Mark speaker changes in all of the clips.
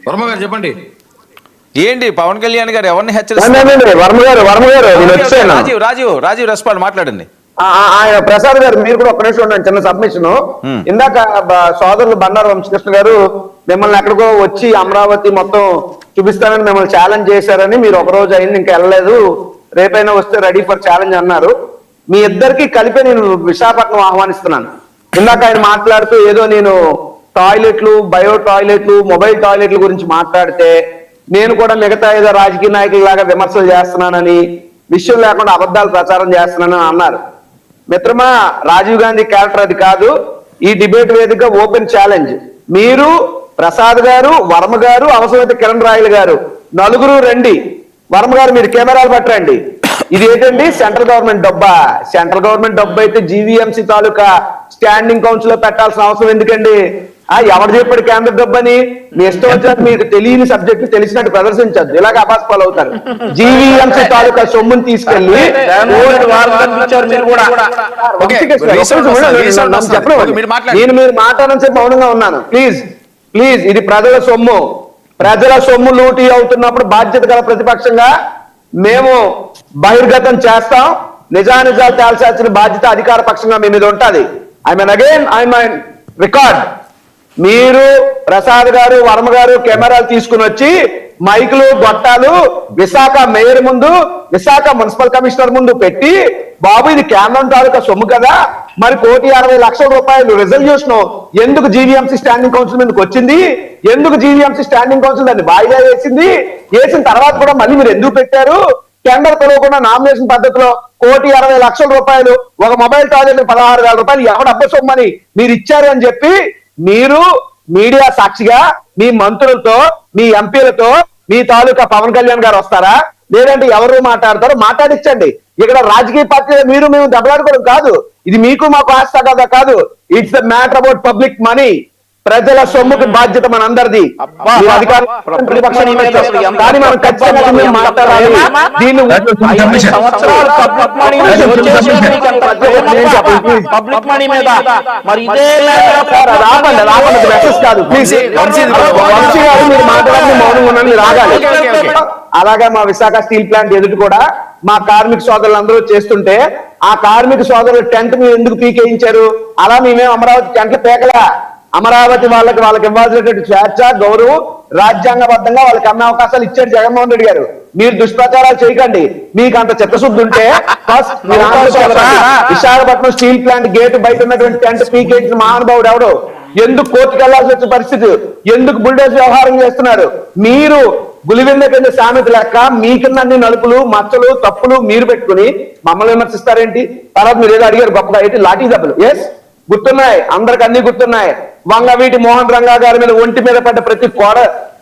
Speaker 1: వర్మ గారు చెప్పండి.
Speaker 2: ఏంటి పవన్ కళ్యాణ్ గారు ఎవరిని హెచ్చరిస్తారు? రాజీవ్ రెస్పాండ్ మాట్లాడండి.
Speaker 3: ఆయన ప్రసాద్ గారు మీరు కూడా ఒక్క నిమిషం ఉండండి, చిన్న సబ్మిషన్. ఇందాక సోదరులు బండారు వంశకృష్ణ గారు మిమ్మల్ని ఎక్కడికో వచ్చి అమరావతి మొత్తం చూపిస్తానని మిమ్మల్ని ఛాలెంజ్ చేశారని, మీరు ఒక రోజు అయింది ఇంకా వెళ్ళలేదు, రేపైనా వస్తే రెడీ ఫర్ ఛాలెంజ్ అన్నారు. మీ ఇద్దరికి కలిపి నేను విశాఖపట్నం ఆహ్వానిస్తున్నాను. ఇందాక ఆయన మాట్లాడుతూ ఏదో నేను టాయిలెట్లు, బయో టాయిలెట్లు, మొబైల్ టాయిలెట్ల గురించి మాట్లాడితే నేను కూడా మిగతా ఏదో రాజకీయ నాయకులలాగా విమర్శలు చేస్తున్నానని, విషయం లేకుండా అబద్ధాలు ప్రచారం చేస్తున్నానని అన్నారు. మిత్రమా, రాజీవ్ గాంధీ క్యారెక్టర్ అది కాదు. ఈ డిబేట్ వేదిక ఓపెన్ ఛాలెంజ్. మీరు, ప్రసాద్ గారు, వర్మ గారు, అవసరమైతే కిరణ్ రాయల్ గారు నలుగురు రండి. వర్మ గారు మీరు కెమెరాలు పట్టరండి. ఇది ఏంటండి సెంట్రల్ గవర్నమెంట్ డబ్బా? సెంట్రల్ గవర్నమెంట్ డబ్బు అయితే జీవీఎంసీ తాలూకా స్టాండింగ్ కౌన్సిల్ లో పెట్టాల్సిన అవసరం ఎందుకండి? ఎవరు చెప్పాడు కేంద్ర డబ్బు అని? మీ ఇష్టం వచ్చినట్టు మీకు తెలియని సబ్జెక్ట్ తెలిసినట్టు ప్రదర్శించద్దు, ఇలాగ అపాస్పాలు అవుతారు. జీవీఎంసీ తాలూకా సొమ్ముని తీసుకెళ్లి నేను మీరు మాట్లాడని చెప్పి మౌనంగా ఉన్నాను. ప్లీజ్ ప్లీజ్, ఇది ప్రజల సొమ్ము. ప్రజల సొమ్ము లూటీ అవుతున్నప్పుడు బాధ్యత గల ప్రతిపక్షంగా మేము బహిర్గతం చేస్తాం. నిజానిజాలు తేల్చాల్సిన బాధ్యత అధికార పక్షంగా మీ మీద ఉంటుంది. I mean record. మీరు ప్రసాద్ గారు, వర్మ గారు కెమెరాలు తీసుకుని వచ్చి మైకులు, గొట్టాలు విశాఖ మేయర్ ముందు, విశాఖ మున్సిపల్ కమిషనర్ ముందు పెట్టి, బాబు ఇది కేంద్రం తాలూకా సొమ్ము కదా, మరి 1,60,00,000 రూపాయలు రిజల్యూషన్ ఎందుకు జీవీఎంసీ స్టాండింగ్ కౌన్సిల్ మీదకి వచ్చింది? ఎందుకు జీవీఎంసీ స్టాండింగ్ కౌన్సిల్ దాన్ని వాయిదా వేసింది? వేసిన తర్వాత కూడా మళ్ళీ మీరు ఎందుకు పెట్టారు? టెండర్ తెలియకుండా నామినేషన్ పద్ధతిలో 1,60,00,000 రూపాయలు, ఒక మొబైల్ టాయిలెట్ 16,000 రూపాయలు ఎవడ అబ్బ సొమ్మని మీరు ఇచ్చారు అని చెప్పి మీరు మీడియా సాక్షిగా మీ మంత్రులతో, మీ ఎంపీలతో, మీ తాలూకా పవన్ కళ్యాణ్ గారు వస్తారా? లేదంటే ఎవరు మాట్లాడతారో మాట్లాడించండి. ఇక్కడ రాజకీయ పార్టీలో మీరు మేము దెబ్బలాడుకోవడం కాదు. ఇది మీకు మాకు ఆస్త కదా కాదు. It's the matter about public money. ప్రజల సొమ్ముకి బాధ్యత మన అందరిది. కానీ మనం ఖచ్చితంగా మాట్లాడాలి. దీన్ని కాదు. ప్లీజ్ వంశీ గారు మీరు మాట్లాడాలని మౌనంగా ఉండండి, రాగాలి. అలాగే మా విశాఖ స్టీల్ ప్లాంట్ ఎదుటి కూడా మా కార్మిక సోదరులు అందరూ చేస్తుంటే ఆ కార్మిక సోదరులు టెంట్ మీరు ఎందుకు పీకేయించారు? అలా మేమేం అమరావతి టెంట్లు పేకలా. అమరావతి వాళ్ళకి ఇవ్వాల్సినటువంటి స్వేచ్ఛ, గౌరవం రాజ్యాంగబద్ధంగా వాళ్ళకి అమ్మే అవకాశాలు ఇచ్చారు జగన్మోహన్ రెడ్డి గారు. మీరు దుష్ప్రచారాలు చేయకండి. మీకు అంత చిత్తశుద్ధి ఉంటే first Visakhapatnam steel plant gate బయట ఉన్నటువంటి టెంట్ పీకేయించిన మహానుభావుడు ఎవడు? ఎందుకు కోర్టుకు వెళ్లాల్సి వచ్చిన పరిస్థితి? ఎందుకు బుల్డోజ్ వ్యవహారం చేస్తున్నారు? మీరు గులివింద కింద సామెత లెక్క మీ కింద అన్ని నలుపులు, మచ్చలు, తప్పులు మీరు పెట్టుకుని మమ్మల్ని విమర్శిస్తారేంటి? తర్వాత మీరు ఏదో అడిగారు గొప్పగా, ఏంటి లాఠీ దెబ్బలు? ఎస్, గుర్తున్నాయి, అందరికి అన్ని గుర్తున్నాయి. వంగవీటి మోహన్ రంగా గారి మీద ఒంటి మీద పడ్డ ప్రతి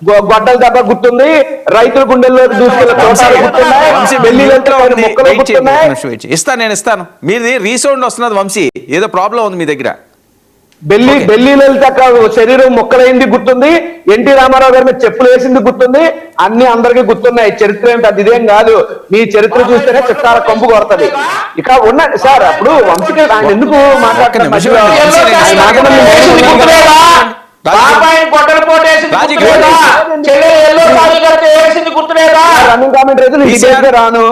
Speaker 3: గొడ్డల దెబ్బ గుర్తుంది. రైతుల గుండెల్లోకి దూసుకెళ్ళి
Speaker 2: నేను ఇస్తాను. మీది రీసౌండ్ వస్తున్నది వంశీ, ఏదో ప్రాబ్లం ఉంది మీ దగ్గర.
Speaker 3: ఢిల్లీలో శరీరం మొక్కలైంది గుర్తుంది. ఎన్టీ రామారావు గారి మీద చెప్పులు వేసింది గుర్తుంది. అన్ని అందరికీ గుర్తున్నాయి. చరిత్ర ఏమిటి? అది ఇదేం కాదు. మీ చరిత్ర చూస్తేనే చిత్తాల కంపు కొడుతుంది. ఇక ఉన్నది సార్. అప్పుడు వంశీ ఆయన ఎందుకు మాట్లాడుతున్నారు? రన్నింగ్ కామెంట్ రాను.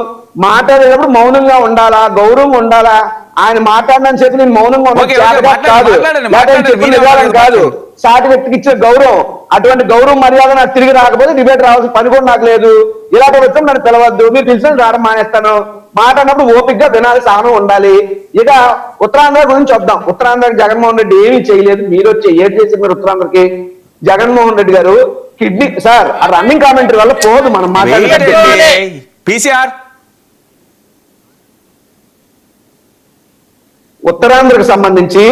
Speaker 3: మాట్లాడేటప్పుడు మౌనంగా ఉండాలా, గౌరవం ఉండాలా. ఆయన మాట్లాడినని చెప్పి నేను మౌనంగా కాదు. సాటి వ్యక్తికి ఇచ్చిన గౌరవం, అటువంటి గౌరవం మర్యాద నాకు తిరిగి రాకపోతే డిబేట్ రావాల్సిన పని కూడా నాకు లేదు. ఇలాంటి వ్యక్తం నన్ను పిలవద్దు. మీరు పిలిచిన రావడం మానేస్తాను. మాట్లాడినప్పుడు ఓపికగా వినాలి, సహనం ఉండాలి. ఇక ఉత్తరాంధ్ర గురించి వద్దాం. ఉత్తరాంధ్రకి జగన్మోహన్ రెడ్డి ఏమీ చేయలేదు. మీరు వచ్చి ఏం చేసి మీరు ఉత్తరాంధ్రకి? జగన్మోహన్ రెడ్డి గారు కిడ్నీ సార్ ఆ రన్నింగ్ కామెంటరీ వల్ల పోదు మనం మాట్లాడే. ఉత్తరాంధ్రకు సంబంధించి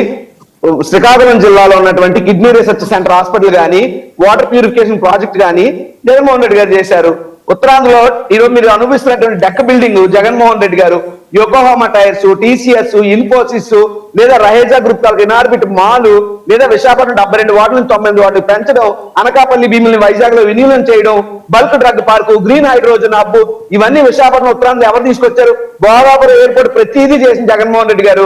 Speaker 3: శ్రీకాకుళం జిల్లాలో ఉన్నటువంటి కిడ్నీ రీసెర్చ్ సెంటర్ హాస్పిటల్ కానీ, వాటర్ ప్యూరిఫికేషన్ ప్రాజెక్ట్ కానీ జగన్మోహన్ రెడ్డి గారు చేశారు. ఉత్తరాంధ్రలో ఈరోజు మీరు అనుభవిస్తున్నటువంటి డెక్క బిల్డింగ్ జగన్మోహన్ రెడ్డి గారు యోకోహామా టైర్స్, టీసీఎస్, ఇన్ఫోసిస్, లేదా రహేజా గ్రూప్ తాలూకు ఇనార్బిట్ మాల్, లేదా విశాఖపట్నం 72 వార్డులను 9 వార్డులు పెంచడం, అనకాపల్లి భీముల్ని వైజాగ్ లో విలీనం చేయడం, bulk drug park, green hydrogen hub, ఇవన్నీ విశాఖపట్నం ఉత్తరాంధ్ర ఎవరు తీసుకొచ్చారు? భోగాపురం ఎయిర్పోర్ట్ ప్రతిదీ చేసిన జగన్మోహన్ రెడ్డి గారు.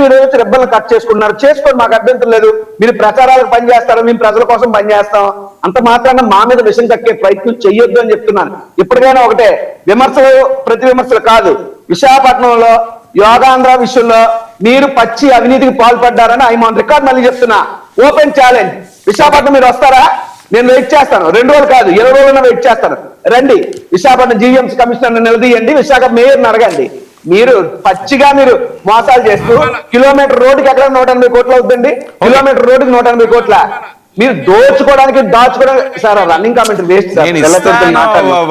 Speaker 3: మీరు వచ్చి రెబ్బలను కట్ చేసుకున్నారు. చేసుకోండి, మాకు అభ్యంతరం లేదు. మీరు ప్రచారాలకు పనిచేస్తారు, మేము ప్రజల కోసం పనిచేస్తాం. అంత మాత్రాన మా మీద విషయం కక్కే ప్రయత్నం చెయ్యొద్దు అని చెప్తున్నాను. ఇప్పటికైనా ఒకటే, విమర్శలు ప్రతి విమర్శలు కాదు. విశాఖపట్నంలో యోగాంధ్ర విషయంలో మీరు పచ్చి అవినీతికి పాల్పడ్డారని ఐ ఆన్ రికార్డ్ మళ్ళీ చెప్తున్నా. Open challenge. విశాఖపట్నం మీరు వస్తారా? నేను వెయిట్ చేస్తాను. 2 రోజులు కాదు, 20 రోజులైనా వెయిట్ చేస్తాను. రండి, విశాఖపట్నం జీవీఎంసీ కమిషనర్ నిలదీయండి, విశాఖ మేయర్ని అడగండి. మీరు పచ్చిగా మీరు మోసాలు చేస్తూ కిలోమీటర్ రోడ్డుకి ఎక్కడ 180 కోట్లు అవుతుందండి? కిలోమీటర్ రోడ్డుకి 180 కోట్ల. మీరు దోచుకోవడానికి దాచుకోవడానికి sir running commentary waste sir.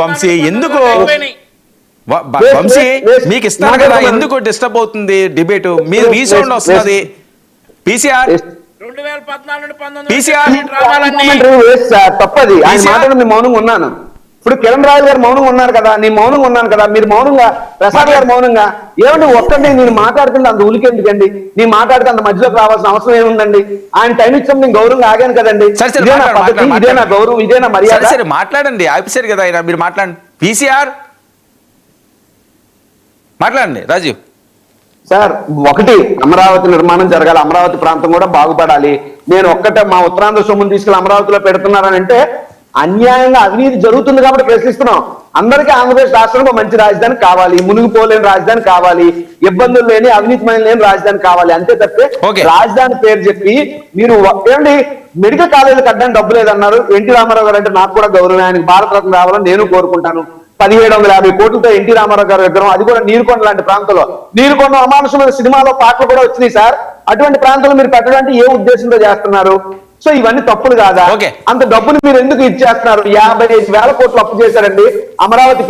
Speaker 2: Vamshi ఎందుకు వంశీ మీకు ఇస్తాను కదా, ఎందుకు డిస్టర్బ్ అవుతుంది డిబేట్? మీరు రీసౌండ్ వస్తున్నది. పీసీఆర్
Speaker 3: తప్పది. ఆయన మాట్లాడి నేను మౌనంగా ఉన్నాను. ఇప్పుడు కిరణ్ రాజు గారు మౌనంగా ఉన్నారు కదా, నేను మౌనంగా ఉన్నాను కదా, మీరు మౌనంగా, ప్రసాద్ గారు మౌనంగా. ఏమండి ఒక్కటి నేను మాట్లాడుతుంటే అంత ఉలికి ఎందుకండి? నేను మాట్లాడితే అంత మధ్యలోకి రావాల్సిన అవసరం ఏముందండి? ఆయన టైం ఇచ్చాం, నేను గౌరవంగా ఆగాను కదండి. ఇదేనా పద్ధతి? ఇదేనా గౌరవం? ఇదేనా మర్యాద?
Speaker 2: సరే మాట్లాడండి, ఆఫీసర్ కదా ఆయన, మీరు మాట్లాడండి. పీసీఆర్ మాట్లాడండి. రాజీవ్
Speaker 3: సార్, ఒకటి, అమరావతి నిర్మాణం జరగాలి, అమరావతి ప్రాంతం కూడా బాగుపడాలి. నేను ఒక్కటే మా ఉత్తరాంధ్ర సొమ్మును తీసుకెళ్లి అమరావతిలో పెడుతున్నారని అంటే అన్యాయంగా అవినీతి జరుగుతుంది కాబట్టి ప్రశ్నిస్తున్నాం. అందరికీ ఆంధ్రప్రదేశ్ రాష్ట్రంలో మంచి రాజధాని కావాలి, మునిగిపోలేని రాజధాని కావాలి, ఇబ్బందులు లేని అవినీతిమైన లేని రాజధాని కావాలి. అంతే తప్పే రాజధాని పేరు చెప్పి మీరు ఏంటి మెడికల్ కాలేజీలు కట్టడానికి డబ్బు లేదన్నారు. ఎన్టీ రామారావు గారు అంటే నాకు కూడా గౌరవం, ఆయనకి భారతరత్న రావాలని నేను కోరుకుంటాను. 1750 కోట్లతో ఎన్టీ రామారావు గారు విగ్రహం, అది కూడా నీరుకొండ లాంటి ప్రాంతంలో. నీరుకొండ అమానుషమైన సినిమాలో పాటలు కూడా వచ్చినాయి సార్. అటువంటి ప్రాంతంలో మీరు పెట్టడానికి ఏ ఉద్దేశంతో చేస్తున్నారు? సో ఇవన్నీ తప్పులు కాదా? అంత డబ్బులు మీరు ఎందుకు ఇచ్చేస్తున్నారు? 55,000 కోట్లు అప్పు చేశారండి అమరావతి